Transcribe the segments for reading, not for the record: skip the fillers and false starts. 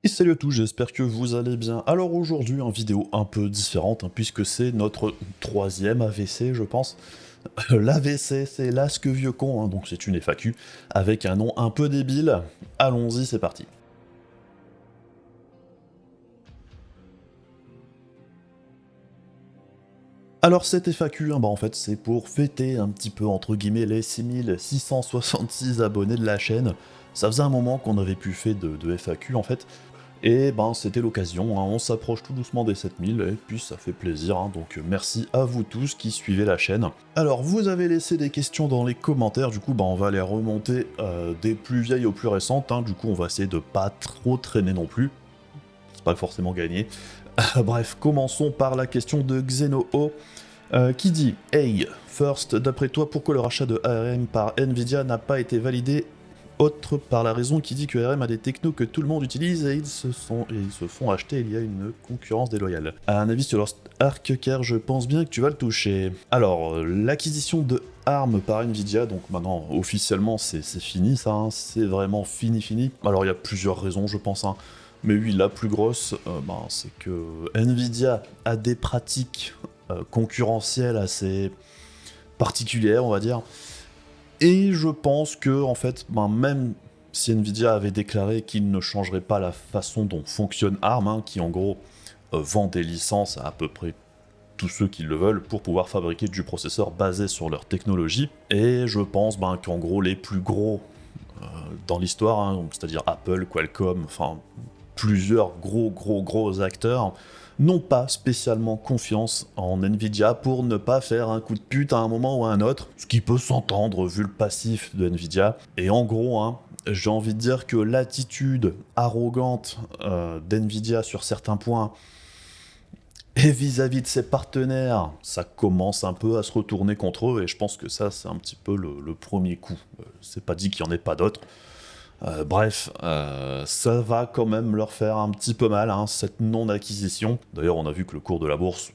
Et salut à tous, j'espère que vous allez bien. Alors aujourd'hui, une vidéo un peu différente, puisque c'est notre troisième AVC, je pense. L'AVC, c'est l'Ask Vieux Con, donc c'est une FAQ, avec un nom un peu débile. Allons-y, c'est parti. Alors cette FAQ, en fait, c'est pour fêter un petit peu, entre guillemets, les 6666 abonnés de la chaîne. Ça faisait un moment qu'on avait plus fait de FAQ, en fait. Et c'était l'occasion, on s'approche tout doucement des 7000 et puis ça fait plaisir, donc merci à vous tous qui suivez la chaîne. Alors vous avez laissé des questions dans les commentaires, du coup on va les remonter des plus vieilles aux plus récentes, du coup on va essayer de pas trop traîner non plus, c'est pas forcément gagné. Bref, commençons par la question de Xeno qui dit « Hey, first, d'après toi, pourquoi le rachat de ARM par Nvidia n'a pas été validé autre par la raison qui dit que ARM a des technos que tout le monde utilise et ils se font acheter, il y a une concurrence déloyale. Un avis sur Lost Ark, car je pense bien que tu vas le toucher. Alors, l'acquisition de ARM par Nvidia, donc maintenant officiellement c'est fini ça, c'est vraiment fini. Alors il y a plusieurs raisons je pense, mais oui, la plus grosse, c'est que Nvidia a des pratiques concurrentielles assez particulières, on va dire. Et je pense que, en fait, même si Nvidia avait déclaré qu'il ne changerait pas la façon dont fonctionne ARM, qui en gros vend des licences à peu près tous ceux qui le veulent pour pouvoir fabriquer du processeur basé sur leur technologie, et je pense qu'en gros les plus gros dans l'histoire, c'est-à-dire Apple, Qualcomm, enfin plusieurs gros acteurs, n'ont pas spécialement confiance en Nvidia pour ne pas faire un coup de pute à un moment ou à un autre, ce qui peut s'entendre vu le passif de Nvidia. Et en gros, j'ai envie de dire que l'attitude arrogante d'Nvidia sur certains points et vis-à-vis de ses partenaires, ça commence un peu à se retourner contre eux, et je pense que ça, c'est un petit peu le premier coup. C'est pas dit qu'il n'y en ait pas d'autres. Bref, ça va quand même leur faire un petit peu mal, cette non-acquisition. D'ailleurs, on a vu que le cours de la bourse,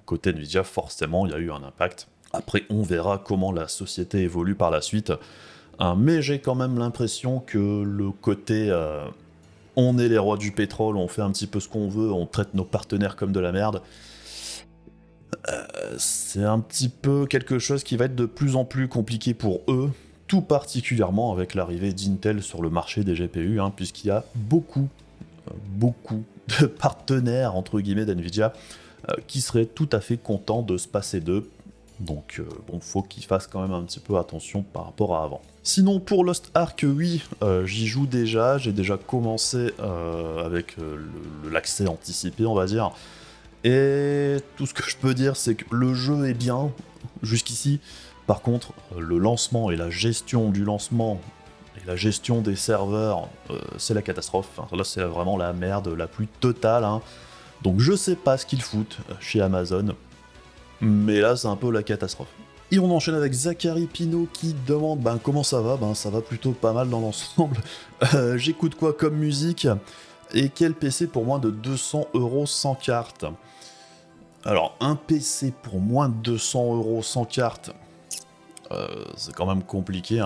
côté Nvidia, forcément, il y a eu un impact. Après, on verra comment la société évolue par la suite. Mais j'ai quand même l'impression que le côté on est les rois du pétrole, on fait un petit peu ce qu'on veut, on traite nos partenaires comme de la merde, c'est un petit peu quelque chose qui va être de plus en plus compliqué pour eux, tout particulièrement avec l'arrivée d'Intel sur le marché des GPU, puisqu'il y a beaucoup de partenaires, entre guillemets, d'NVIDIA qui seraient tout à fait contents de se passer d'eux. Donc faut qu'ils fassent quand même un petit peu attention par rapport à avant. Sinon pour Lost Ark, oui, j'y joue déjà, j'ai déjà commencé avec l'accès anticipé, on va dire. Et tout ce que je peux dire, c'est que le jeu est bien jusqu'ici. Par contre, le lancement et la gestion du lancement et la gestion des serveurs, c'est la catastrophe. Enfin, là, c'est vraiment la merde la plus totale. Donc je sais pas ce qu'ils foutent chez Amazon, mais là, c'est un peu la catastrophe. Et on enchaîne avec Zachary Pinault qui demande comment ça va. Ça va plutôt pas mal dans l'ensemble. J'écoute quoi comme musique? Et quel PC pour moins de 200€ sans carte? Alors, un PC pour moins de 200€ sans carte, c'est quand même compliqué.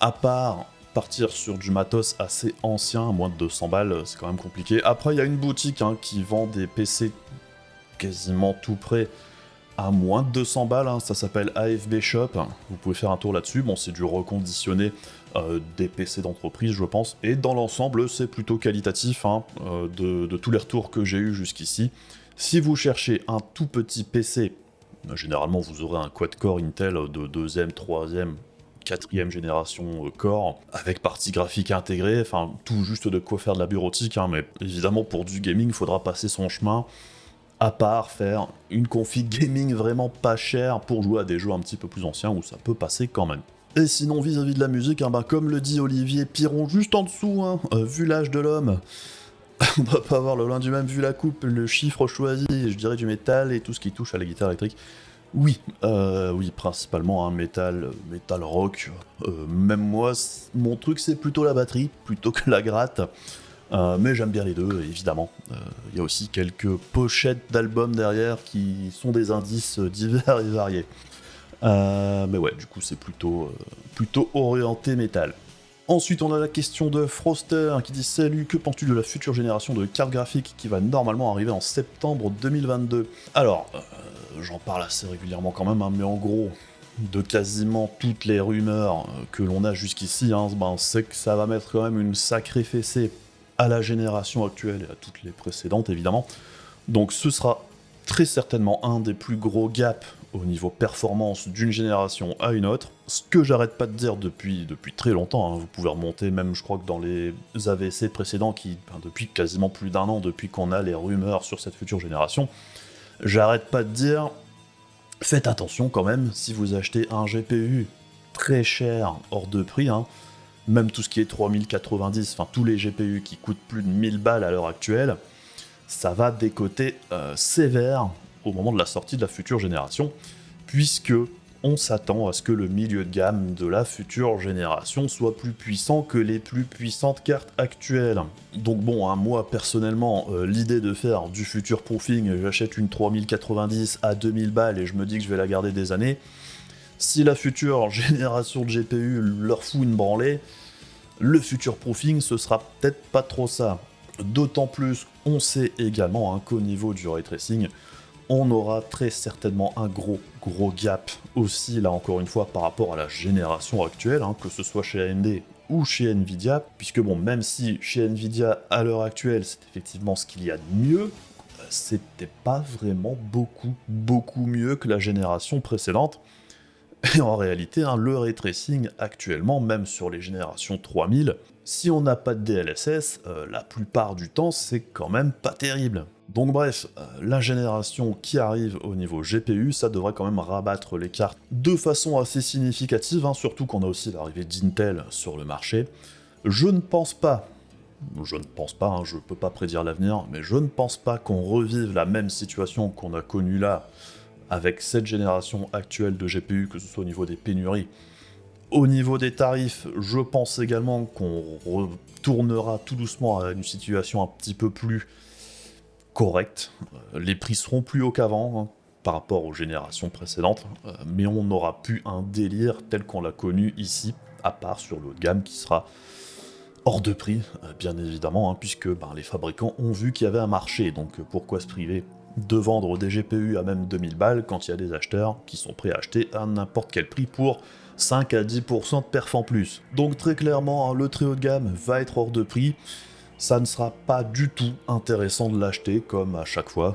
À part partir sur du matos assez ancien, à moins de 200 balles, c'est quand même compliqué. Après, il y a une boutique qui vend des PC quasiment tout près à moins de 200 balles, ça s'appelle AFB Shop, vous pouvez faire un tour là-dessus, c'est du reconditionné des PC d'entreprise je pense, et dans l'ensemble c'est plutôt qualitatif de tous les retours que j'ai eu jusqu'ici. Si vous cherchez un tout petit PC, généralement vous aurez un quad-core Intel de 2ème, 3ème, 4ème génération Core, avec partie graphique intégrée, enfin tout juste de quoi faire de la bureautique, mais évidemment pour du gaming il faudra passer son chemin, à part faire une config gaming vraiment pas chère pour jouer à des jeux un petit peu plus anciens où ça peut passer quand même. Et sinon vis-à-vis de la musique, comme le dit Olivier Piron juste en dessous, vu l'âge de l'homme, on va pas avoir le l'un du même vu la coupe, le chiffre choisi, je dirais du métal et tout ce qui touche à la guitare électrique. Oui, principalement métal rock. Même moi, mon truc c'est plutôt la batterie, plutôt que la gratte. Mais j'aime bien les deux, évidemment. Il y a aussi quelques pochettes d'albums derrière qui sont des indices divers et variés. Mais ouais, du coup, c'est plutôt orienté métal. Ensuite, on a la question de Froster qui dit « Salut, que penses-tu de la future génération de cartes graphiques qui va normalement arriver en septembre 2022 ?» Alors, j'en parle assez régulièrement quand même, hein, mais en gros, de quasiment toutes les rumeurs que l'on a jusqu'ici, hein, c'est que ça va mettre quand même une sacrée fessée à la génération actuelle et à toutes les précédentes, évidemment. Donc ce sera très certainement un des plus gros gaps au niveau performance d'une génération à une autre, ce que j'arrête pas de dire depuis très longtemps, hein. Vous pouvez remonter même, je crois que dans les AVC précédents, depuis quasiment plus d'un an, depuis qu'on a les rumeurs sur cette future génération, j'arrête pas de dire, faites attention quand même, si vous achetez un GPU très cher, hors de prix, hein, même tout ce qui est 3090, enfin tous les GPU qui coûtent plus de 1000 balles à l'heure actuelle, ça va décoter sévère au moment de la sortie de la future génération, puisque on s'attend à ce que le milieu de gamme de la future génération soit plus puissant que les plus puissantes cartes actuelles. Donc bon, hein, moi personnellement, l'idée de faire du future proofing, j'achète une 3090 à 2000 balles et je me dis que je vais la garder des années, si la future génération de GPU leur fout une branlée, le future proofing ce sera peut-être pas trop ça. D'autant plus, on sait également hein, qu'au niveau du ray tracing, on aura très certainement un gros gap aussi, là encore une fois, par rapport à la génération actuelle, hein, que ce soit chez AMD ou chez Nvidia, puisque bon, même si chez Nvidia, à l'heure actuelle, c'est effectivement ce qu'il y a de mieux, c'était pas vraiment beaucoup mieux que la génération précédente. Et en réalité, hein, le ray tracing actuellement, même sur les générations 3000, si on n'a pas de DLSS, la plupart du temps, c'est quand même pas terrible. Donc bref, la génération qui arrive au niveau GPU, ça devrait quand même rabattre les cartes de façon assez significative, hein, surtout qu'on a aussi l'arrivée d'Intel sur le marché. Je ne pense pas, hein, je peux pas prédire l'avenir, mais je ne pense pas qu'on revive la même situation qu'on a connue là, avec cette génération actuelle de GPU, que ce soit au niveau des pénuries. Au niveau des tarifs, je pense également qu'on retournera tout doucement à une situation un petit peu plus correcte. Les prix seront plus hauts qu'avant, hein, par rapport aux générations précédentes, mais on n'aura plus un délire tel qu'on l'a connu ici, à part sur le haut de gamme qui sera hors de prix, bien évidemment, hein, puisque les fabricants ont vu qu'il y avait un marché, donc pourquoi se priver de vendre des GPU à même 2000 balles quand il y a des acheteurs qui sont prêts à acheter à n'importe quel prix pour 5 à 10% de perf en plus. Donc très clairement, hein, le très haut de gamme va être hors de prix, ça ne sera pas du tout intéressant de l'acheter comme à chaque fois,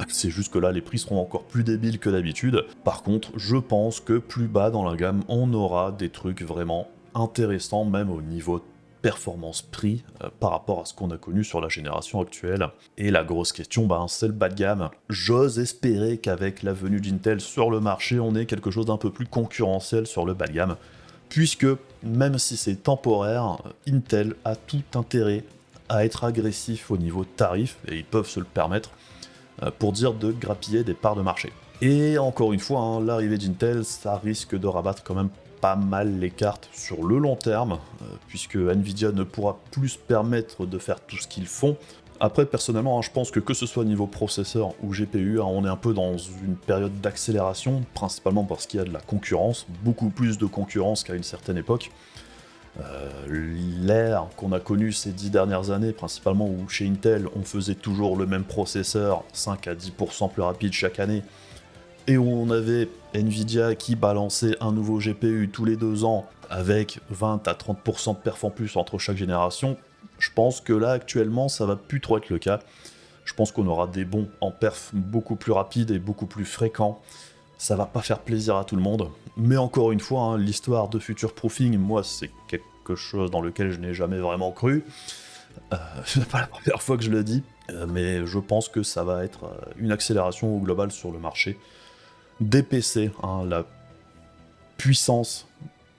c'est juste que là les prix seront encore plus débiles que d'habitude. Par contre, je pense que plus bas dans la gamme, on aura des trucs vraiment intéressants, même au niveau performance-prix par rapport à ce qu'on a connu sur la génération actuelle. Et la grosse question, c'est le bas de gamme. J'ose espérer qu'avec la venue d'Intel sur le marché, on ait quelque chose d'un peu plus concurrentiel sur le bas de gamme, puisque même si c'est temporaire, Intel a tout intérêt à être agressif au niveau tarif, et ils peuvent se le permettre, pour dire de grappiller des parts de marché. Et encore une fois, hein, l'arrivée d'Intel, ça risque de rabattre quand même pas mal les cartes sur le long terme, puisque Nvidia ne pourra plus se permettre de faire tout ce qu'ils font. Après, personnellement, hein, je pense que ce soit niveau processeur ou GPU, hein, on est un peu dans une période d'accélération, principalement parce qu'il y a de la concurrence, beaucoup plus de concurrence qu'à une certaine époque. L'ère qu'on a connue ces 10 dernières années, principalement où chez Intel, on faisait toujours le même processeur, 5 à 10% plus rapide chaque année, et où on avait Nvidia qui balançait un nouveau GPU tous les 2 ans avec 20 à 30% de perf en plus entre chaque génération, je pense que là actuellement ça va plus trop être le cas. Je pense qu'on aura des bons en perf beaucoup plus rapides et beaucoup plus fréquents. Ça va pas faire plaisir à tout le monde, mais encore une fois, hein, l'histoire de future proofing, moi c'est quelque chose dans lequel je n'ai jamais vraiment cru. C'est pas la première fois que je le dis, mais je pense que ça va être une accélération au global sur le marché des PC, hein, la puissance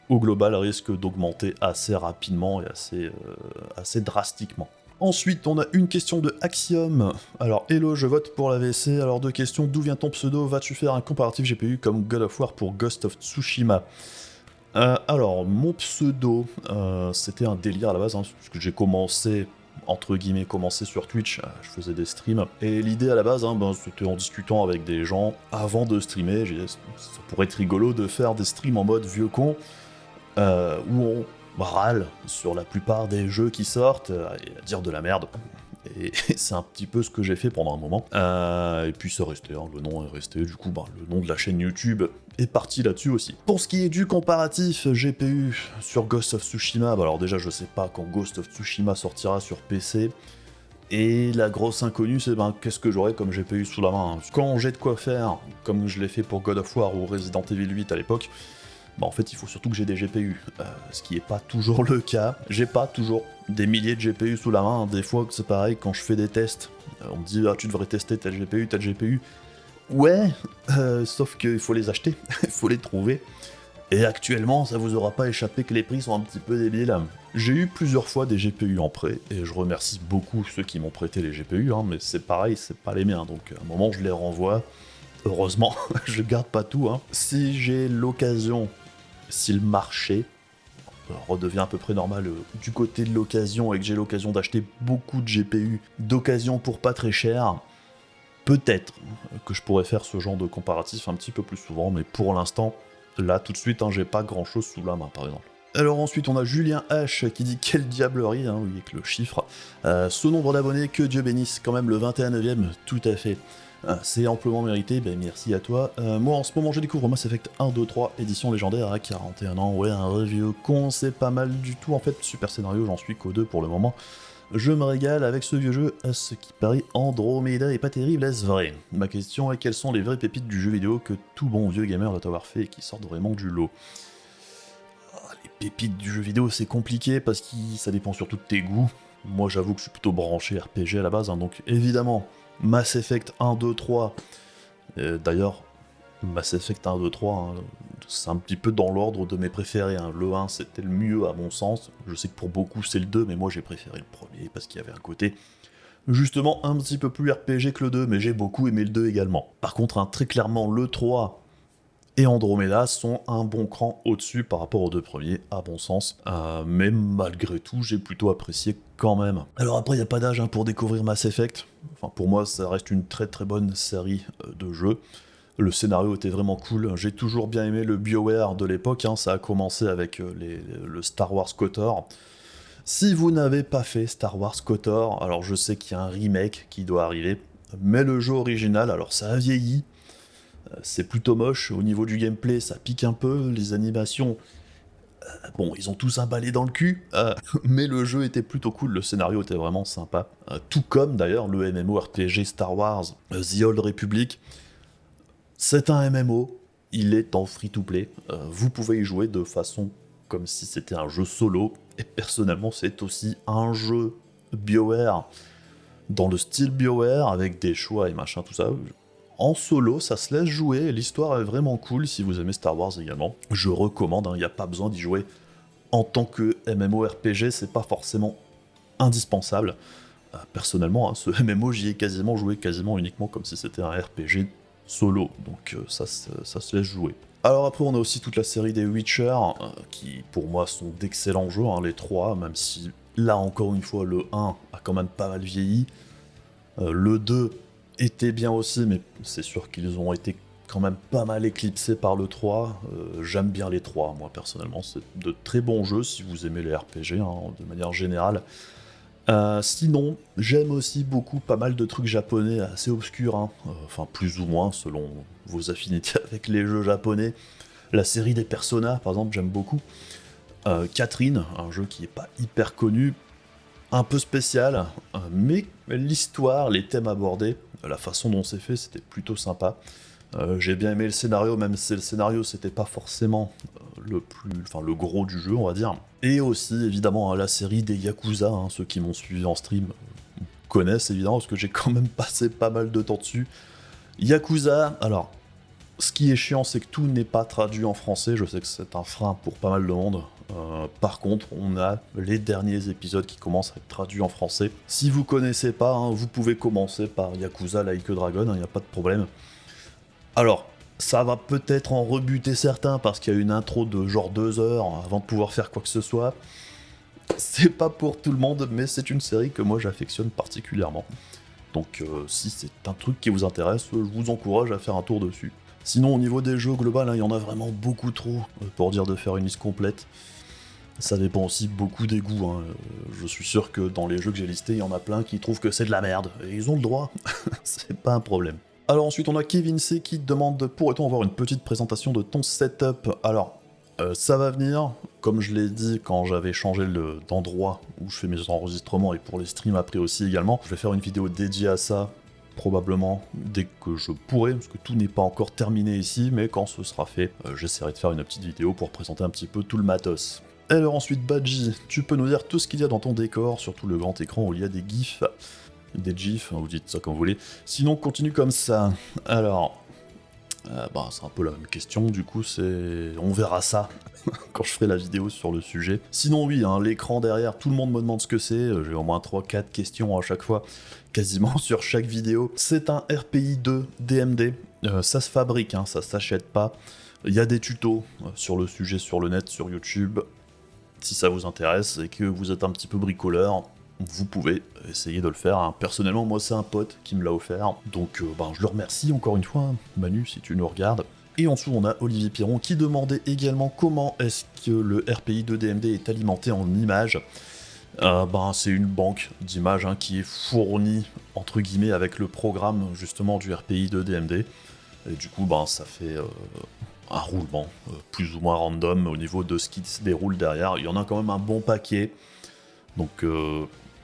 au global risque d'augmenter assez rapidement et assez drastiquement. Ensuite, on a une question de Axiom. Alors, hello, je vote pour la VC. Alors, deux questions. D'où vient ton pseudo? Vas-tu faire un comparatif GPU comme God of War pour Ghost of Tsushima? Alors, mon pseudo, c'était un délire à la base, hein, parce que j'ai commencé entre guillemets commencé sur Twitch, je faisais des streams, et l'idée à la base, hein, c'était en discutant avec des gens avant de streamer, j'ai dit ça pourrait être rigolo de faire des streams en mode vieux con, où râle sur la plupart des jeux qui sortent, et à dire de la merde. Et c'est un petit peu ce que j'ai fait pendant un moment. Et puis c'est resté, hein, le nom est resté, du coup le nom de la chaîne YouTube est parti là-dessus aussi. Pour ce qui est du comparatif GPU sur Ghost of Tsushima, alors déjà je sais pas quand Ghost of Tsushima sortira sur PC, et la grosse inconnue c'est qu'est-ce que j'aurai comme GPU sous la main. Quand j'ai de quoi faire, comme je l'ai fait pour God of War ou Resident Evil 8 à l'époque, en fait, il faut surtout que j'ai des GPU, ce qui n'est pas toujours le cas. J'ai pas toujours des milliers de GPU sous la main. Des fois, c'est pareil, quand je fais des tests, on me dit « Ah, tu devrais tester telle GPU. » Ouais, sauf qu'il faut les acheter, il faut les trouver. Et actuellement, ça vous aura pas échappé que les prix sont un petit peu débiles. J'ai eu plusieurs fois des GPU en prêt, et je remercie beaucoup ceux qui m'ont prêté les GPU, hein, mais c'est pareil, c'est pas les miens, donc à un moment, je les renvoie. Heureusement, je garde pas tout. Hein. Si j'ai l'occasion... Si le marché redevient à peu près normal du côté de l'occasion et que j'ai l'occasion d'acheter beaucoup de GPU d'occasion pour pas très cher, peut-être que je pourrais faire ce genre de comparatif un petit peu plus souvent, mais pour l'instant, là tout de suite, j'ai pas grand chose sous la main par exemple. Alors ensuite on a Julien H qui dit quelle diablerie, oui avec le chiffre, ce nombre d'abonnés, que Dieu bénisse, quand même le 21e, tout à fait. C'est amplement mérité, merci à toi. Moi en ce moment je découvre Mass Effect 1, 2, 3, édition légendaire à 41 ans, ouais un vieux con, c'est pas mal du tout en fait, super scénario, j'en suis qu'au 2 pour le moment. Je me régale avec ce vieux jeu, à ce qui paraît Andromeda est pas terrible, est-ce vrai? Ma question est quelles sont les vraies pépites du jeu vidéo que tout bon vieux gamer doit avoir fait et qui sortent vraiment du lot? Les pépites du jeu vidéo c'est compliqué parce que ça dépend surtout de tes goûts. Moi j'avoue que je suis plutôt branché RPG à la base, donc évidemment Mass Effect 1, 2, 3, d'ailleurs Mass Effect 1, 2, 3, c'est un petit peu dans l'ordre de mes préférés, le 1 c'était le mieux à mon sens, je sais que pour beaucoup c'est le 2, mais moi j'ai préféré le premier parce qu'il y avait un côté justement un petit peu plus RPG que le 2, mais j'ai beaucoup aimé le 2 également. Par contre, très clairement le 3 et Andromeda sont un bon cran au-dessus par rapport aux deux premiers, à bon sens. Mais malgré tout, j'ai plutôt apprécié quand même. Alors après, il n'y a pas d'âge pour découvrir Mass Effect. Enfin, pour moi, ça reste une très très bonne série de jeux. Le scénario était vraiment cool. J'ai toujours bien aimé le BioWare de l'époque. Ça a commencé avec le Star Wars KOTOR. Si vous n'avez pas fait Star Wars KOTOR, alors je sais qu'il y a un remake qui doit arriver, mais le jeu original, alors ça a vieilli. C'est plutôt moche, au niveau du gameplay ça pique un peu, les animations, bon ils ont tous un balai dans le cul, mais le jeu était plutôt cool, le scénario était vraiment sympa, tout comme d'ailleurs le MMORPG Star Wars The Old Republic. C'est un MMO, il est en free-to-play, vous pouvez y jouer de façon comme si c'était un jeu solo, et personnellement c'est aussi un jeu BioWare, dans le style BioWare, avec des choix et machin tout ça. En solo, ça se laisse jouer, l'histoire est vraiment cool si vous aimez Star Wars également. Je recommande, il n'y a pas besoin d'y jouer en tant que MMORPG, c'est pas forcément indispensable. Personnellement, ce MMO, j'y ai quasiment joué, quasiment uniquement comme si c'était un RPG solo, donc ça se laisse jouer. Alors après, on a aussi toute la série des Witcher, qui pour moi sont d'excellents jeux, les trois, même si là encore une fois, le 1 a quand même pas mal vieilli. Le 2 était bien aussi, mais c'est sûr qu'ils ont été quand même pas mal éclipsés par le 3. J'aime bien les 3, moi personnellement, c'est de très bons jeux si vous aimez les RPG, de manière générale. Sinon, j'aime aussi beaucoup pas mal de trucs japonais assez obscurs, enfin plus ou moins selon vos affinités avec les jeux japonais. La série des Persona, par exemple, j'aime beaucoup. Catherine, un jeu qui est pas hyper connu, un peu spécial, mais l'histoire, les thèmes abordés, la façon dont c'est fait, c'était plutôt sympa. J'ai bien aimé le scénario, même si le scénario c'était pas forcément le gros du jeu, on va dire. Et aussi évidemment la série des Yakuza, ceux qui m'ont suivi en stream connaissent évidemment, parce que j'ai quand même passé pas mal de temps dessus. Yakuza, alors, ce qui est chiant, c'est que tout n'est pas traduit en français, je sais que c'est un frein pour pas mal de monde. Par contre, on a les derniers épisodes qui commencent à être traduits en français. Si vous connaissez pas, vous pouvez commencer par Yakuza Like a Dragon, il n'y a pas de problème. Alors, ça va peut-être en rebuter certains parce qu'il y a une intro de genre 2 heures avant de pouvoir faire quoi que ce soit. C'est pas pour tout le monde, mais c'est une série que moi j'affectionne particulièrement. Donc si c'est un truc qui vous intéresse, je vous encourage à faire un tour dessus. Sinon au niveau des jeux global, il y en a vraiment beaucoup trop pour dire de faire une liste complète. Ça dépend aussi beaucoup des goûts, hein. Je suis sûr que dans les jeux que j'ai listés, il y en a plein qui trouvent que c'est de la merde, et ils ont le droit, c'est pas un problème. Alors ensuite on a Kevin C qui demande « Pourrait-on avoir une petite présentation de ton setup ?» Alors, ça va venir, comme je l'ai dit quand j'avais changé d'endroit où je fais mes enregistrements et pour les streams après aussi également, je vais faire une vidéo dédiée à ça, probablement dès que je pourrai, parce que tout n'est pas encore terminé ici, mais quand ce sera fait, j'essaierai de faire une petite vidéo pour présenter un petit peu tout le matos. Alors ensuite, Badji, tu peux nous dire tout ce qu'il y a dans ton décor, surtout le grand écran où il y a des gifs, des gifs, vous dites ça comme vous voulez. Sinon, continue comme ça. Alors, c'est un peu la même question, du coup, on verra ça quand je ferai la vidéo sur le sujet. Sinon oui, hein, l'écran derrière, tout le monde me demande ce que c'est, j'ai au moins 3-4 questions à chaque fois, quasiment sur chaque vidéo. C'est un RPI 2 DMD, ça se fabrique, hein, ça s'achète pas. Il y a des tutos sur le sujet sur le net, sur YouTube. Si ça vous intéresse et que vous êtes un petit peu bricoleur, vous pouvez essayer de le faire, hein. Personnellement, moi c'est un pote qui me l'a offert, donc je le remercie encore une fois, hein, Manu, si tu nous regardes. Et en dessous, on a Olivier Piron qui demandait également comment est-ce que le RPI de DMD est alimenté en images. C'est une banque d'images, hein, qui est fournie, entre guillemets, avec le programme justement du RPI de DMD. Et du coup, ça fait un roulement plus ou moins random au niveau de ce qui se déroule derrière. Il y en a quand même un bon paquet. Donc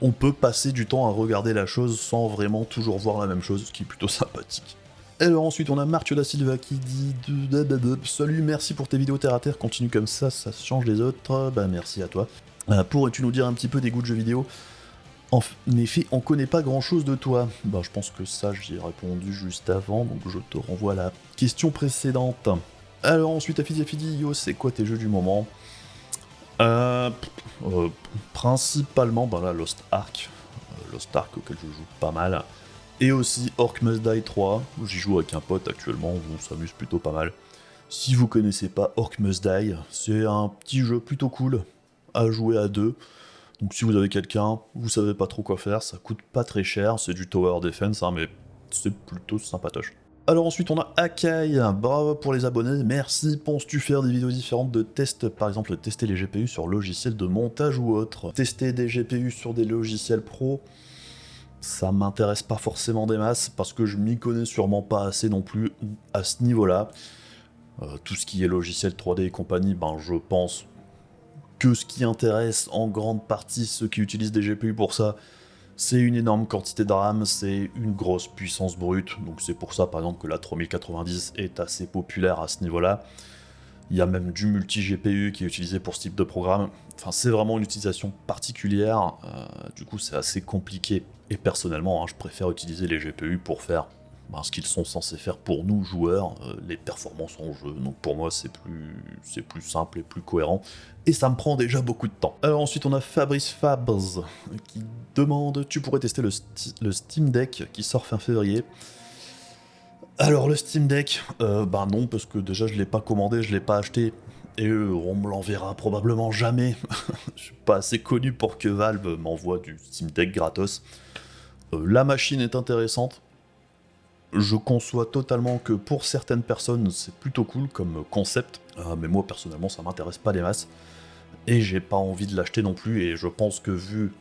on peut passer du temps à regarder la chose sans vraiment toujours voir la même chose, ce qui est plutôt sympathique. Alors ensuite on a Martio da Silva qui dit « Salut, merci pour tes vidéos terre à terre, continue comme ça change les autres. » Merci à toi. Pourrais-tu nous dire un petit peu des goûts de jeux vidéo ? En effet, on connaît pas grand chose de toi. Je pense que ça j'y ai répondu juste avant, donc je te renvoie à la question précédente. Alors ensuite Afidi, yo, c'est quoi tes jeux du moment ? Principalement Lost Ark. Lost Ark auquel je joue pas mal. Et aussi Orc Must Die 3, où j'y joue avec un pote actuellement, où on s'amuse plutôt pas mal. Si vous connaissez pas Orc Must Die, c'est un petit jeu plutôt cool à jouer à deux. Donc si vous avez quelqu'un, vous savez pas trop quoi faire, ça coûte pas très cher, c'est du Tower Defense, hein, mais c'est plutôt sympatoche. Alors ensuite on a Akai, bravo pour les abonnés, merci. Penses-tu faire des vidéos différentes de tests, par exemple tester les GPU sur logiciels de montage ou autre? Tester des GPU sur des logiciels pro, ça m'intéresse pas forcément des masses, parce que je m'y connais sûrement pas assez non plus à ce niveau-là. Tout ce qui est logiciel 3D et compagnie, je pense que ce qui intéresse en grande partie ceux qui utilisent des GPU pour ça, c'est une énorme quantité de RAM, c'est une grosse puissance brute, donc c'est pour ça par exemple que la 3090 est assez populaire à ce niveau-là. Il y a même du multi-GPU qui est utilisé pour ce type de programme. Enfin, c'est vraiment une utilisation particulière, du coup c'est assez compliqué. Et personnellement, hein, je préfère utiliser les GPU pour faire ce qu'ils sont censés faire pour nous, joueurs, les performances en jeu. Donc pour moi, c'est plus simple et plus cohérent. Et ça me prend déjà beaucoup de temps. Alors ensuite, on a Fabrice Fabs qui demande « Tu pourrais tester le Steam Deck qui sort fin février ?» Alors le Steam Deck, non, parce que déjà je l'ai pas commandé, je l'ai pas acheté, et on me l'enverra probablement jamais. Je suis pas assez connu pour que Valve m'envoie du Steam Deck gratos. La machine est intéressante. Je conçois totalement que pour certaines personnes c'est plutôt cool comme concept, mais moi personnellement ça m'intéresse pas des masses. Et j'ai pas envie de l'acheter non plus, et je pense que vu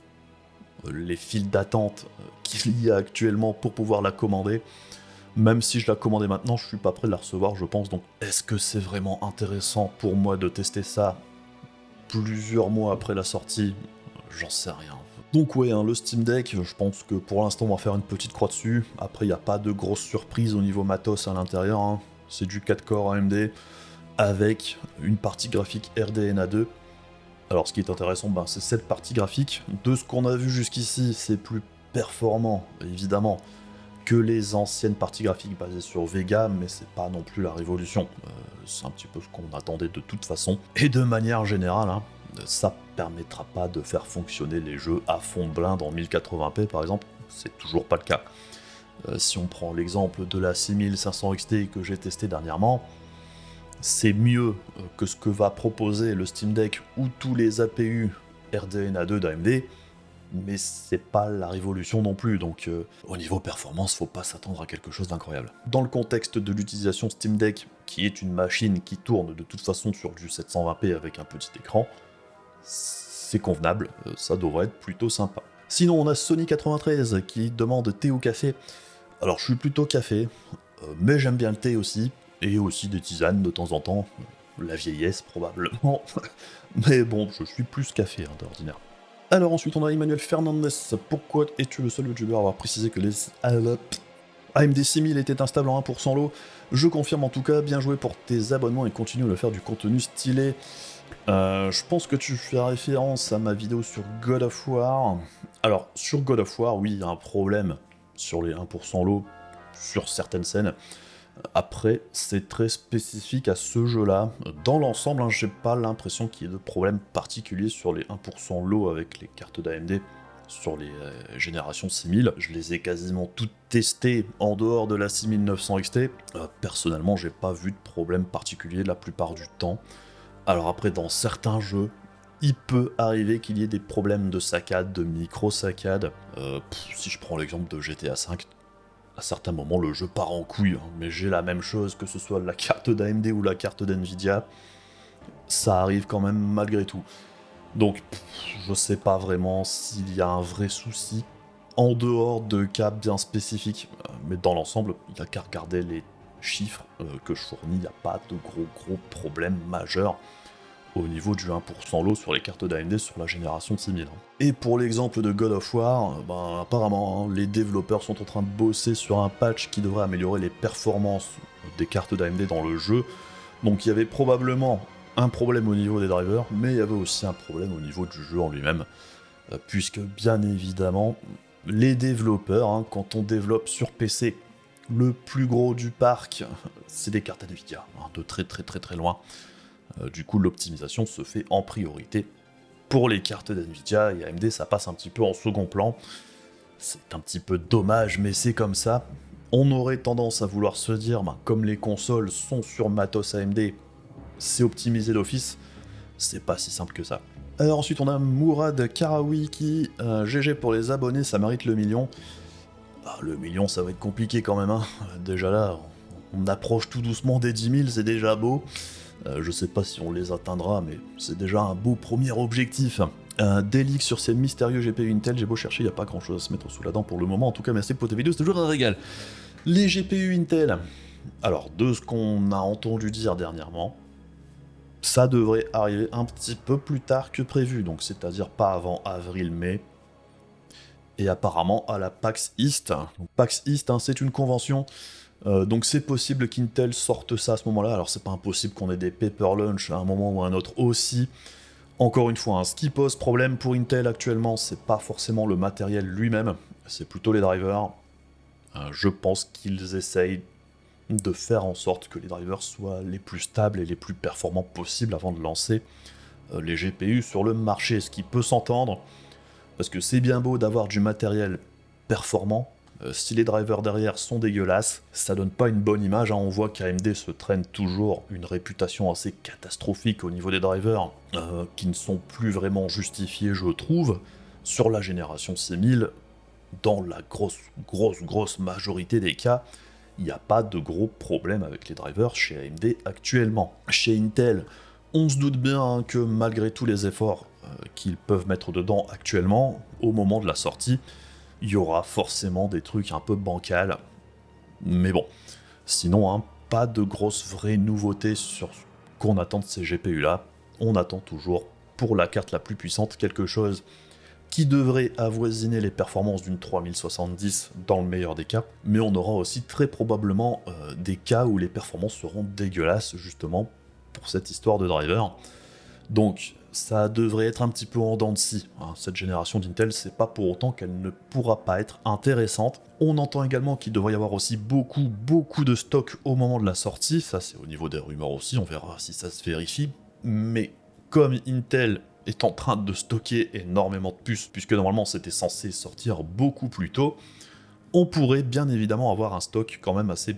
les files d'attente qu'il y a actuellement pour pouvoir la commander, même si je la commandais maintenant, je suis pas prêt de la recevoir, je pense. Donc, est-ce que c'est vraiment intéressant pour moi de tester ça plusieurs mois après la sortie? J'en sais rien. Donc ouais, le Steam Deck, je pense que pour l'instant on va faire une petite croix dessus. Après, il n'y a pas de grosse surprise au niveau matos à l'intérieur, hein. C'est du 4 core AMD avec une partie graphique RDNA 2. Alors ce qui est intéressant, c'est cette partie graphique. De ce qu'on a vu jusqu'ici, c'est plus performant, évidemment, que les anciennes parties graphiques basées sur Vega, mais c'est pas non plus la révolution. C'est un petit peu ce qu'on attendait de toute façon. Et de manière générale, hein, ça permettra pas de faire fonctionner les jeux à fond de blinde en 1080p par exemple, c'est toujours pas le cas. Si on prend l'exemple de la 6500 XT que j'ai testé dernièrement, c'est mieux que ce que va proposer le Steam Deck ou tous les APU RDNA 2 d'AMD, mais c'est pas la révolution non plus, donc au niveau performance, faut pas s'attendre à quelque chose d'incroyable. Dans le contexte de l'utilisation Steam Deck, qui est une machine qui tourne de toute façon sur du 720p avec un petit écran, c'est convenable, ça devrait être plutôt sympa. Sinon, on a Sony93 qui demande thé ou café. Alors, je suis plutôt café, mais j'aime bien le thé aussi, et aussi des tisanes de temps en temps. La vieillesse, probablement. Mais bon, je suis plus café, hein, d'ordinaire. Alors ensuite, on a Emmanuel Fernandez. Pourquoi es-tu le seul youtubeur à avoir précisé que les AMD 6000 étaient instables en 1% lot? Je confirme en tout cas, bien joué pour tes abonnements et continue de faire du contenu stylé. Je pense que tu fais référence à ma vidéo sur God of War. Alors, sur God of War, oui, il y a un problème sur les 1% lot, sur certaines scènes. Après, c'est très spécifique à ce jeu-là. Dans l'ensemble, hein, j'ai pas l'impression qu'il y ait de problème particulier sur les 1% lot avec les cartes d'AMD sur les générations 6000. Je les ai quasiment toutes testées en dehors de la 6900 XT. Personnellement, j'ai pas vu de problème particulier la plupart du temps. Alors après, dans certains jeux, il peut arriver qu'il y ait des problèmes de saccade, de micro-saccade. Si je prends l'exemple de GTA V, à certains moments, le jeu part en couille, hein, mais j'ai la même chose, que ce soit la carte d'AMD ou la carte d'NVIDIA, ça arrive quand même malgré tout. Donc, je sais pas vraiment s'il y a un vrai souci, en dehors de cas bien spécifiques, mais dans l'ensemble, il n'y a qu'à regarder les chiffres que je fournis, il n'y a pas de gros problèmes majeurs au niveau du 1% lot sur les cartes d'AMD sur la génération 6000. Et pour l'exemple de God of War, apparemment, les développeurs sont en train de bosser sur un patch qui devrait améliorer les performances des cartes d'AMD dans le jeu. Donc il y avait probablement un problème au niveau des drivers, mais il y avait aussi un problème au niveau du jeu en lui-même, puisque bien évidemment, les développeurs, hein, quand on développe sur PC, le plus gros du parc, c'est des cartes NVIDIA, hein, de très loin. Du coup, l'optimisation se fait en priorité pour les cartes d'NVIDIA, et AMD, ça passe un petit peu en second plan. C'est un petit peu dommage, mais c'est comme ça. On aurait tendance à vouloir se dire, comme les consoles sont sur matos AMD, c'est optimisé d'office. C'est pas si simple que ça. Alors ensuite, on a Mourad Karawi qui, GG pour les abonnés, ça mérite le million. Le million, ça va être compliqué quand même, hein. Déjà là, on approche tout doucement des 10 000, c'est déjà beau. Je sais pas si on les atteindra, mais c'est déjà un beau premier objectif. Des leaks sur ces mystérieux GPU Intel, j'ai beau chercher, il n'y a pas grand chose à se mettre sous la dent pour le moment. En tout cas, merci pour tes vidéos, c'est toujours un régal. Les GPU Intel, alors de ce qu'on a entendu dire dernièrement, ça devrait arriver un petit peu plus tard que prévu, donc c'est-à-dire pas avant avril-mai. Et apparemment à la PAX East. Donc, PAX East, hein, c'est une convention. Donc c'est possible qu'Intel sorte ça à ce moment-là, alors c'est pas impossible qu'on ait des paper launch à un moment ou à un autre aussi. Encore une fois, hein, ce qui pose problème pour Intel actuellement, c'est pas forcément le matériel lui-même, c'est plutôt les drivers. Je pense qu'ils essayent de faire en sorte que les drivers soient les plus stables et les plus performants possibles avant de lancer les GPU sur le marché, ce qui peut s'entendre, parce que c'est bien beau d'avoir du matériel performant, si les drivers derrière sont dégueulasses, ça donne pas une bonne image, hein. On voit qu'AMD se traîne toujours une réputation assez catastrophique au niveau des drivers, qui ne sont plus vraiment justifiés, je trouve. Sur la génération 6000, dans la grosse majorité des cas, il n'y a pas de gros problèmes avec les drivers chez AMD actuellement. Chez Intel, on se doute bien, hein, que malgré tous les efforts qu'ils peuvent mettre dedans actuellement, au moment de la sortie, il y aura forcément des trucs un peu bancals. Mais bon, sinon, hein, pas de grosses vraies nouveautés sur ce qu'on attend de ces GPU là. On attend toujours, pour la carte la plus puissante, quelque chose qui devrait avoisiner les performances d'une 3070 dans le meilleur des cas, mais on aura aussi très probablement des cas où les performances seront dégueulasses, justement, pour cette histoire de driver. Donc, ça devrait être un petit peu en dents de scie, hein. Cette génération d'Intel, c'est pas pour autant qu'elle ne pourra pas être intéressante. On entend également qu'il devrait y avoir aussi beaucoup de stock au moment de la sortie, ça c'est au niveau des rumeurs aussi, on verra si ça se vérifie, mais comme Intel est en train de stocker énormément de puces, puisque normalement c'était censé sortir beaucoup plus tôt, on pourrait bien évidemment avoir un stock quand même assez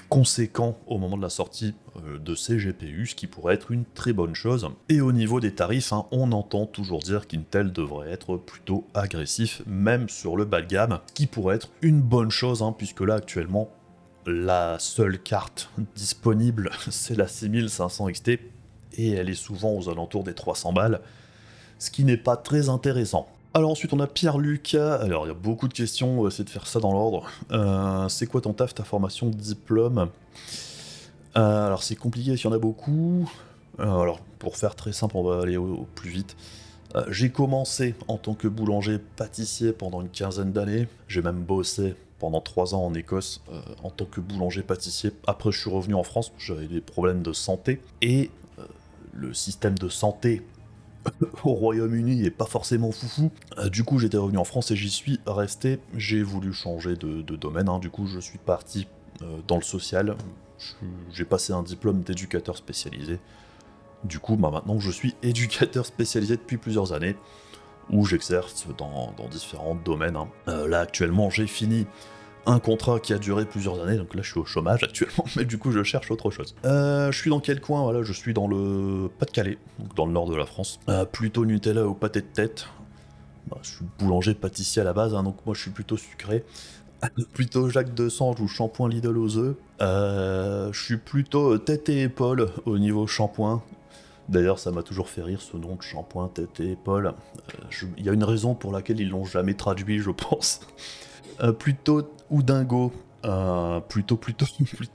conséquent au moment de la sortie de ces GPU, ce qui pourrait être une très bonne chose. Et au niveau des tarifs, hein, on entend toujours dire qu'Intel devrait être plutôt agressif, même sur le bas de gamme, ce qui pourrait être une bonne chose, hein, puisque là actuellement, la seule carte disponible, c'est la 6500 XT, et elle est souvent aux alentours des 300 balles, ce qui n'est pas très intéressant. Alors ensuite on a Pierre Lucas, alors il y a beaucoup de questions, on va essayer de faire ça dans l'ordre. C'est quoi ton taf, ta formation, diplôme? Alors c'est compliqué s'il y en a beaucoup. Alors pour faire très simple, on va aller au plus vite. J'ai commencé en tant que boulanger-pâtissier pendant une quinzaine d'années. J'ai même bossé pendant 3 ans en Écosse en tant que boulanger-pâtissier. Après, je suis revenu en France, j'avais des problèmes de santé. Et le système de santé au Royaume-Uni est pas forcément foufou. Du coup, j'étais revenu en France et j'y suis resté. J'ai voulu changer de domaine. Hein. Du coup, je suis parti dans le social. J'ai passé un diplôme d'éducateur spécialisé. Du coup, maintenant, je suis éducateur spécialisé depuis plusieurs années, où j'exerce dans différents domaines. Hein. Là, actuellement, j'ai fini un contrat qui a duré plusieurs années, donc là, je suis au chômage actuellement, mais du coup, je cherche autre chose. Je suis dans quel coin? Voilà, je suis dans le Pas-de-Calais, donc dans le nord de la France. Plutôt Nutella au pâté de tête. Je suis boulanger-pâtissier à la base, hein, donc moi, je suis plutôt sucré. Plutôt Jacques Desange ou shampoing Lidl aux œufs. Je suis plutôt tête et épaule au niveau shampoing. D'ailleurs, ça m'a toujours fait rire ce nom de shampoing tête et épaule. Il y a une raison pour laquelle ils l'ont jamais traduit, je pense. Plutôt ou dingo. Plutôt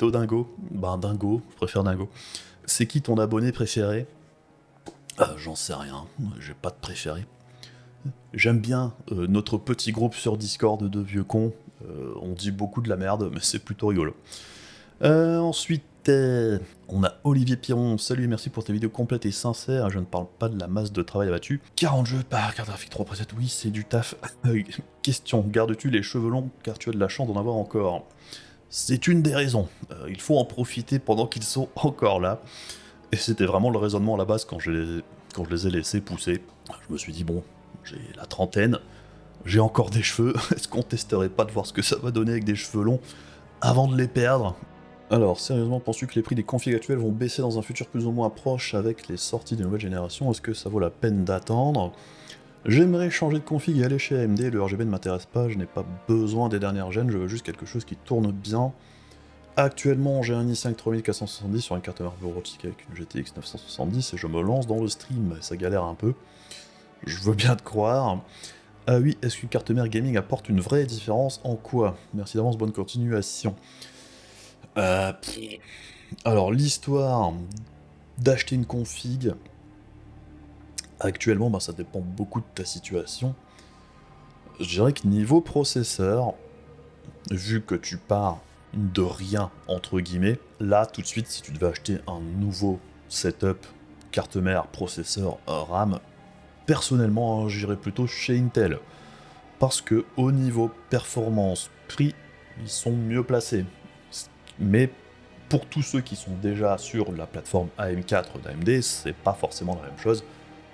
dingo. Dingo, je préfère dingo. C'est qui ton abonné préféré? J'en sais rien, j'ai pas de préféré. J'aime bien notre petit groupe sur Discord de vieux cons. On dit beaucoup de la merde, mais c'est plutôt rigolo. Ensuite, on a Olivier Piron. Salut, merci pour tes vidéos complètes et sincères. Je ne parle pas de la masse de travail abattu. 40 jeux par carte graphique 3 presets, oui, c'est du taf. Question, gardes-tu les cheveux longs car tu as de la chance d'en avoir encore? C'est une des raisons. Il faut en profiter pendant qu'ils sont encore là. Et c'était vraiment le raisonnement à la base quand je les ai laissés pousser. Je me suis dit, bon, j'ai la trentaine, j'ai encore des cheveux, est-ce qu'on testerait pas de voir ce que ça va donner avec des cheveux longs avant de les perdre? Alors, sérieusement, penses-tu que les prix des configs actuels vont baisser dans un futur plus ou moins proche avec les sorties des nouvelles générations? Est-ce que ça vaut la peine d'attendre? J'aimerais changer de config et aller chez AMD, le RGB ne m'intéresse pas, je n'ai pas besoin des dernières gènes, je veux juste quelque chose qui tourne bien. Actuellement, j'ai un i5 3470 sur une carte mère bureautique avec une GTX 970 et je me lance dans le stream, ça galère un peu. Je veux bien te croire. Ah oui, est-ce qu'une carte mère gaming apporte une vraie différence en quoi? Merci d'avance, bonne continuation. Alors, l'histoire d'acheter une config, actuellement, ça dépend beaucoup de ta situation. Je dirais que niveau processeur, vu que tu pars de rien, entre guillemets, là, tout de suite, si tu devais acheter un nouveau setup, carte mère, processeur, RAM, personnellement, j'irais plutôt chez Intel. Parce que au niveau performance, prix, ils sont mieux placés. Mais pour tous ceux qui sont déjà sur la plateforme AM4 d'AMD, c'est pas forcément la même chose,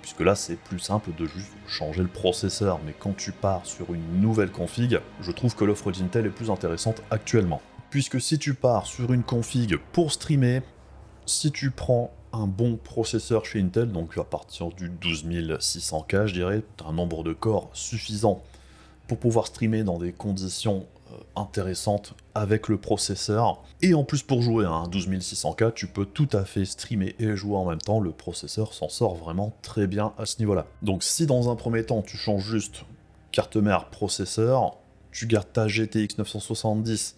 puisque là c'est plus simple de juste changer le processeur, mais quand tu pars sur une nouvelle config, je trouve que l'offre d'Intel est plus intéressante actuellement. Puisque si tu pars sur une config pour streamer, si tu prends un bon processeur chez Intel, donc à partir du 12600K je dirais, tu as un nombre de corps suffisant pour pouvoir streamer dans des conditions intéressantes avec le processeur. Et en plus pour jouer à un 12600K, tu peux tout à fait streamer et jouer en même temps, le processeur s'en sort vraiment très bien à ce niveau-là. Donc si dans un premier temps tu changes juste carte mère, processeur, tu gardes ta GTX 970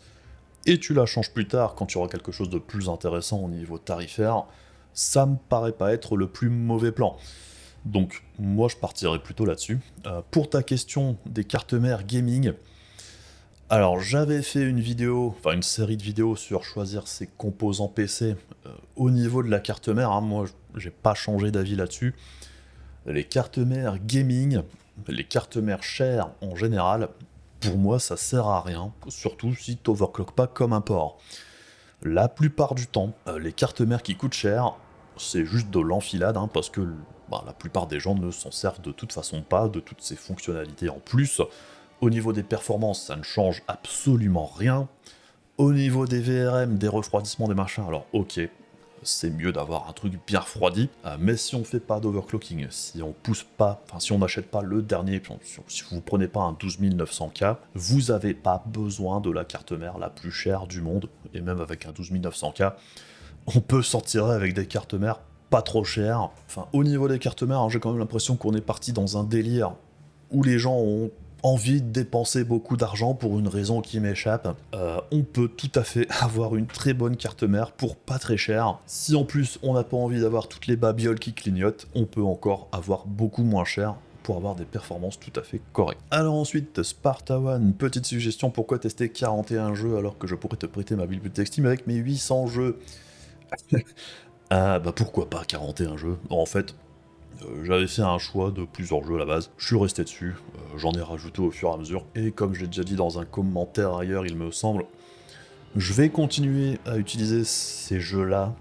et tu la changes plus tard quand tu auras quelque chose de plus intéressant au niveau tarifaire, ça me paraît pas être le plus mauvais plan. Donc moi je partirais plutôt là-dessus. Pour ta question des cartes mères gaming, alors j'avais fait une vidéo, enfin une série de vidéos sur choisir ses composants PC au niveau de la carte mère, hein. Moi j'ai pas changé d'avis là-dessus. Les cartes mères gaming, les cartes mères chères en général, pour moi ça sert à rien, surtout si t'overclock pas comme un porc. La plupart du temps, les cartes mères qui coûtent cher, c'est juste de l'enfilade, hein, parce que la plupart des gens ne s'en servent de toute façon pas, de toutes ces fonctionnalités en plus. Au niveau des performances, ça ne change absolument rien. Au niveau des VRM, des refroidissements, des machins, alors ok, c'est mieux d'avoir un truc bien refroidi, mais si on fait pas d'overclocking, si on pousse pas, enfin si on n'achète pas le dernier, si vous prenez pas un 12900K, vous avez pas besoin de la carte mère la plus chère du monde, et même avec un 12900K, on peut s'en tirer avec des cartes mères pas trop cher. Enfin, au niveau des cartes mères, hein, j'ai quand même l'impression qu'on est parti dans un délire où les gens ont envie de dépenser beaucoup d'argent pour une raison qui m'échappe. On peut tout à fait avoir une très bonne carte mère pour pas très cher. Si en plus on n'a pas envie d'avoir toutes les babioles qui clignotent, on peut encore avoir beaucoup moins cher pour avoir des performances tout à fait correctes. Alors ensuite, Sparta One, petite suggestion, pourquoi tester 41 jeux alors que je pourrais te prêter ma bibliothèque Steam avec mes 800 jeux? Ah bah pourquoi pas 41 jeux? En fait, j'avais fait un choix de plusieurs jeux à la base, je suis resté dessus, j'en ai rajouté au fur et à mesure, et comme je l'ai déjà dit dans un commentaire ailleurs, il me semble, je vais continuer à utiliser ces jeux-là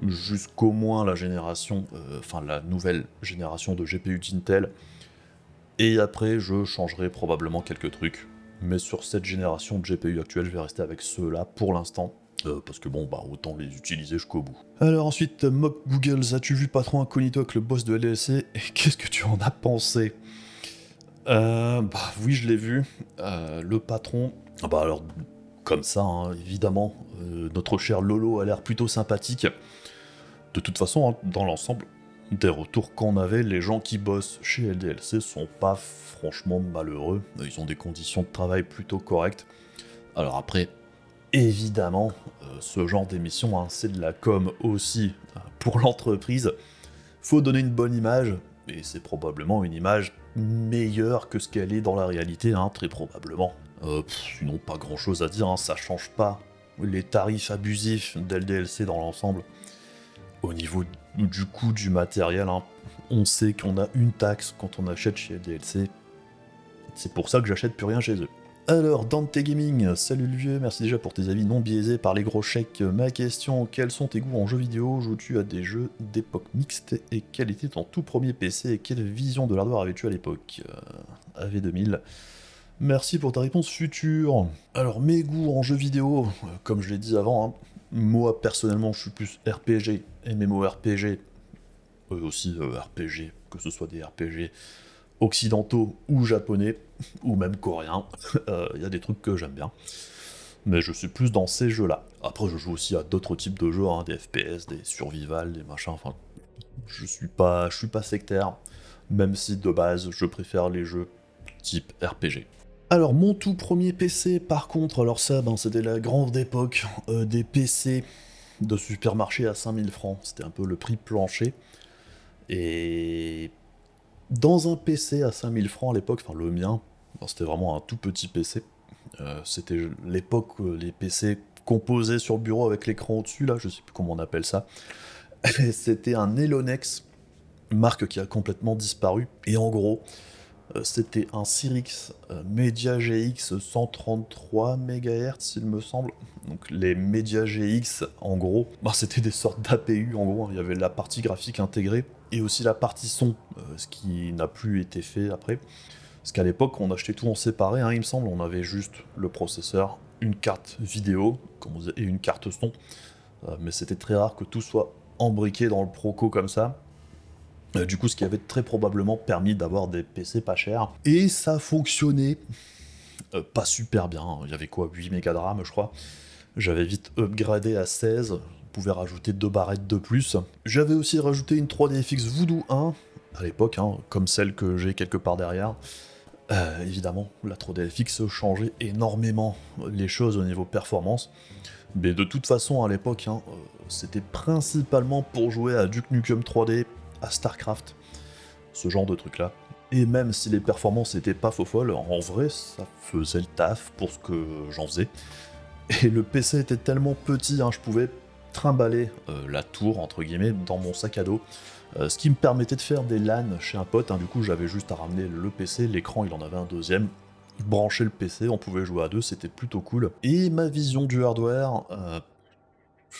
jusqu'au moins la génération, enfin la nouvelle génération de GPU d'Intel, et après je changerai probablement quelques trucs, mais sur cette génération de GPU actuelle, je vais rester avec ceux-là pour l'instant. Parce que bon, bah autant les utiliser jusqu'au bout. Alors ensuite, Mock Googles, as-tu vu Patron Incognito avec le boss de LLC, et qu'est-ce que tu en as pensé? Bah oui, je l'ai vu. Le patron, ah bah alors, comme ça, hein, évidemment, notre cher Lolo a l'air plutôt sympathique. De toute façon, hein, dans l'ensemble, des retours qu'on avait, les gens qui bossent chez LDLC sont pas franchement malheureux. Ils ont des conditions de travail plutôt correctes. Alors après, évidemment, ce genre d'émission, hein, c'est de la com aussi pour l'entreprise. Faut donner une bonne image, et c'est probablement une image meilleure que ce qu'elle est dans la réalité, hein, très probablement. Sinon, pas grand chose à dire, hein, ça change pas les tarifs abusifs d'LDLC dans l'ensemble. Au niveau du coût du matériel, hein, on sait qu'on a une taxe quand on achète chez LDLC. C'est pour ça que j'achète plus rien chez eux. Alors, Dante Gaming, salut le vieux, merci déjà pour tes avis non biaisés par les gros chèques. Ma question, quels sont tes goûts en jeux vidéo? Joues-tu à des jeux d'époque mixte? Et quel était ton tout premier PC? Et quelle vision de l'hardware avais-tu à l'époque? AV2000. Merci pour ta réponse future. Alors, mes goûts en jeux vidéo, comme je l'ai dit avant, hein, moi personnellement je suis plus RPG, MMORPG, aussi RPG, que ce soit des RPG occidentaux ou japonais, ou même coréens, il y a des trucs que j'aime bien. Mais je suis plus dans ces jeux-là. Après, je joue aussi à d'autres types de jeux, hein, des FPS, des survival, des machins, enfin... Je suis pas sectaire, même si de base, je préfère les jeux type RPG. Alors, mon tout premier PC, par contre, alors ça, ben, c'était la grande époque des PC de supermarché à 5000 francs. C'était un peu le prix plancher. Et dans un PC à 5000 francs à l'époque, enfin le mien, c'était vraiment un tout petit PC. C'était l'époque où les PC composés sur le bureau avec l'écran au-dessus, là, je sais plus comment on appelle ça. C'était un Elonex, marque qui a complètement disparu. Et en gros, c'était un Cyrix Media GX 133 MHz, il me semble. Donc les Media GX, en gros, bah, c'était des sortes d'APU, en gros. Il y avait la partie graphique intégrée, et aussi la partie son, ce qui n'a plus été fait après. Parce qu'à l'époque, on achetait tout en séparé, hein, il me semble. On avait juste le processeur, une carte vidéo, comme on disait, et une carte son. Mais c'était très rare que tout soit embriqué dans le Proco comme ça. Du coup, ce qui avait très probablement permis d'avoir des PC pas chers. Et ça fonctionnait pas super bien. Il y avait quoi, 8 mégas de RAM, je crois. J'avais vite upgradé à 16. On pouvait rajouter 2 barrettes de plus. J'avais aussi rajouté une 3DFX Voodoo 1, à l'époque, hein, comme celle que j'ai quelque part derrière. Évidemment, la 3DFX changeait énormément les choses au niveau performance. Mais de toute façon, à l'époque, hein, c'était principalement pour jouer à Duke Nukem 3D, à StarCraft, ce genre de trucs-là. Et même si les performances étaient pas faux folles, en vrai, ça faisait le taf pour ce que j'en faisais. Et le PC était tellement petit, hein, je pouvais trimballer la tour, entre guillemets, dans mon sac à dos, ce qui me permettait de faire des LAN chez un pote. Hein, du coup, j'avais juste à ramener le PC, l'écran, il en avait un deuxième, brancher le PC, on pouvait jouer à deux, c'était plutôt cool. Et ma vision du hardware,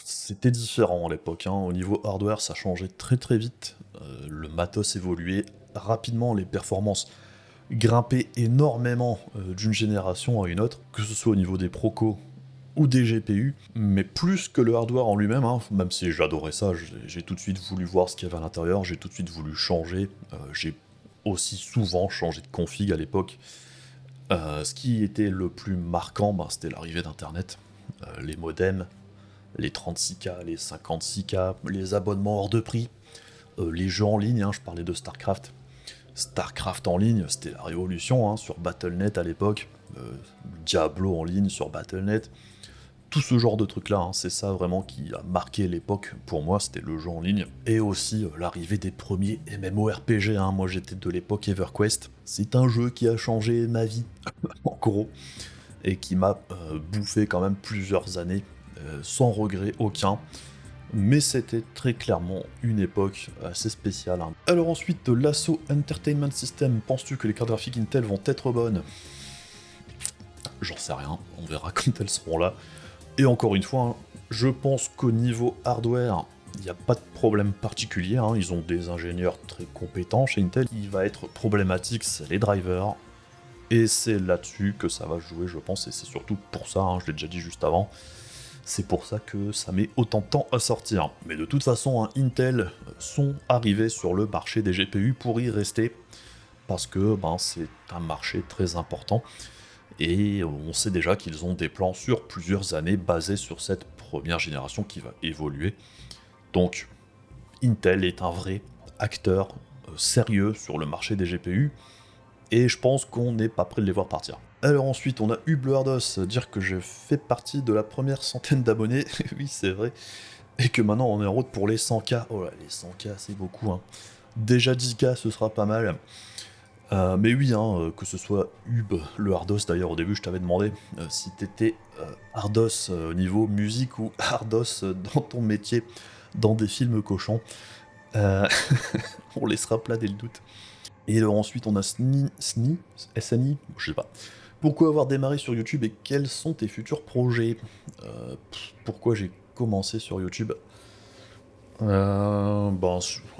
c'était différent à l'époque, hein. Au niveau hardware, ça changeait très très vite, le matos évoluait rapidement, les performances grimpaient énormément d'une génération à une autre, que ce soit au niveau des procos ou des GPU, mais plus que le hardware en lui-même, hein, même si j'adorais ça, j'ai tout de suite voulu voir ce qu'il y avait à l'intérieur, j'ai tout de suite voulu changer, j'ai aussi souvent changé de config à l'époque. Ce qui était le plus marquant, ben, c'était l'arrivée d'Internet, les modems, les 36K, les 56K, les abonnements hors de prix, les jeux en ligne, hein, je parlais de StarCraft. StarCraft en ligne, c'était la révolution, hein, sur Battle.net à l'époque, Diablo en ligne sur Battle.net, tout ce genre de trucs-là, hein, c'est ça vraiment qui a marqué l'époque pour moi, c'était le jeu en ligne, et aussi l'arrivée des premiers MMORPG, hein, moi j'étais de l'époque EverQuest, c'est un jeu qui a changé ma vie, en gros, et qui m'a bouffé quand même plusieurs années, sans regret aucun, mais c'était très clairement une époque assez spéciale. Hein. Alors ensuite, l'Assault Entertainment System, penses-tu que les cartes graphiques Intel vont être bonnes? J'en sais rien, on verra quand elles seront là. Et encore une fois, hein, je pense qu'au niveau hardware, il n'y a pas de problème particulier, hein, ils ont des ingénieurs très compétents chez Intel. Ce qui va être problématique, c'est les drivers, et c'est là-dessus que ça va jouer, je pense, et c'est surtout pour ça, hein, je l'ai déjà dit juste avant, c'est pour ça que ça met autant de temps à sortir. Mais de toute façon, hein, Intel sont arrivés sur le marché des GPU pour y rester, parce que c'est un marché très important, et on sait déjà qu'ils ont des plans sur plusieurs années basés sur cette première génération qui va évoluer. Donc, Intel est un vrai acteur sérieux sur le marché des GPU, et je pense qu'on n'est pas prêt de les voir partir. Alors ensuite, on a Ublerdos, dire que je fais partie de la première centaine d'abonnés, oui c'est vrai, et que maintenant on est en route pour les 100K. Oh là, les 100K c'est beaucoup, hein. Déjà 10K ce sera pas mal. Mais oui, hein, que ce soit le Hardos, d'ailleurs au début je t'avais demandé si t'étais Hardos niveau musique ou Hardos dans ton métier, dans des films cochons. On laissera planer le doute. Et alors ensuite on a SNI, je sais pas. Pourquoi avoir démarré sur YouTube et quels sont tes futurs projets? Pourquoi j'ai commencé sur YouTube? À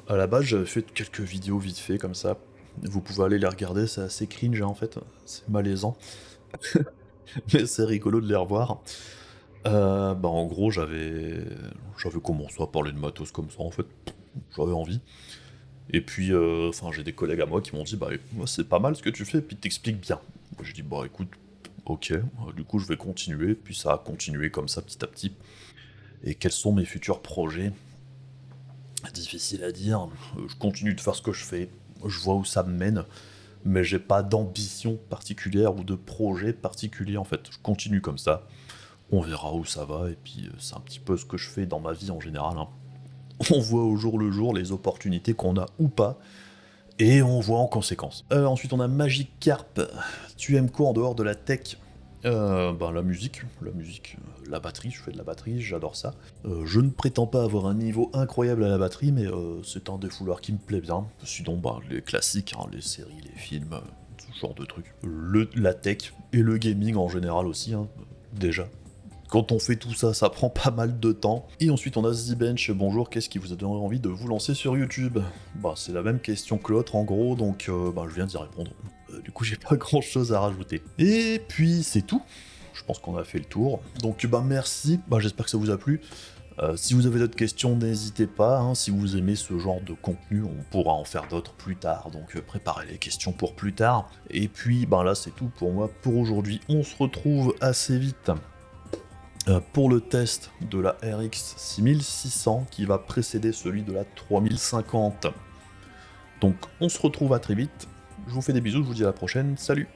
la base j'avais fait quelques vidéos vite fait comme ça. Vous pouvez aller les regarder, c'est assez cringe hein, en fait, c'est malaisant. Mais c'est rigolo de les revoir. En gros j'avais commencé à parler de matos comme ça en fait, j'avais envie. Et puis, j'ai des collègues à moi qui m'ont dit, moi, c'est pas mal ce que tu fais, puis t'expliques bien. Moi, j'ai dit, écoute, ok, du coup, je vais continuer, puis ça a continué comme ça, petit à petit. Et quels sont mes futurs projets? Difficile à dire, je continue de faire ce que je fais, je vois où ça me mène, mais j'ai pas d'ambition particulière ou de projet particulier, en fait. Je continue comme ça, on verra où ça va, et puis c'est un petit peu ce que je fais dans ma vie en général, hein. On voit au jour le jour les opportunités qu'on a ou pas, et on voit en conséquence. Ensuite on a Magic Carp, tu aimes quoi en dehors de la tech? La musique, la batterie, je fais de la batterie, j'adore ça. Je ne prétends pas avoir un niveau incroyable à la batterie, mais c'est un défouloir qui me plaît bien. Sinon, les classiques, hein, les séries, les films, ce genre de trucs. La tech et le gaming en général aussi, hein, déjà. Quand on fait tout ça, ça prend pas mal de temps. Et ensuite on a ZBench, bonjour, qu'est-ce qui vous a donné envie de vous lancer sur YouTube? C'est la même question que l'autre en gros, donc je viens d'y répondre. Du coup j'ai pas grand chose à rajouter. Et puis c'est tout, je pense qu'on a fait le tour. Donc merci, j'espère que ça vous a plu. Si vous avez d'autres questions, n'hésitez pas, hein. Si vous aimez ce genre de contenu, on pourra en faire d'autres plus tard, donc préparez les questions pour plus tard. Et puis là c'est tout pour moi pour aujourd'hui, on se retrouve assez vite pour le test de la RX 6600 qui va précéder celui de la 3050. Donc on se retrouve à très vite, je vous fais des bisous, je vous dis à la prochaine, salut!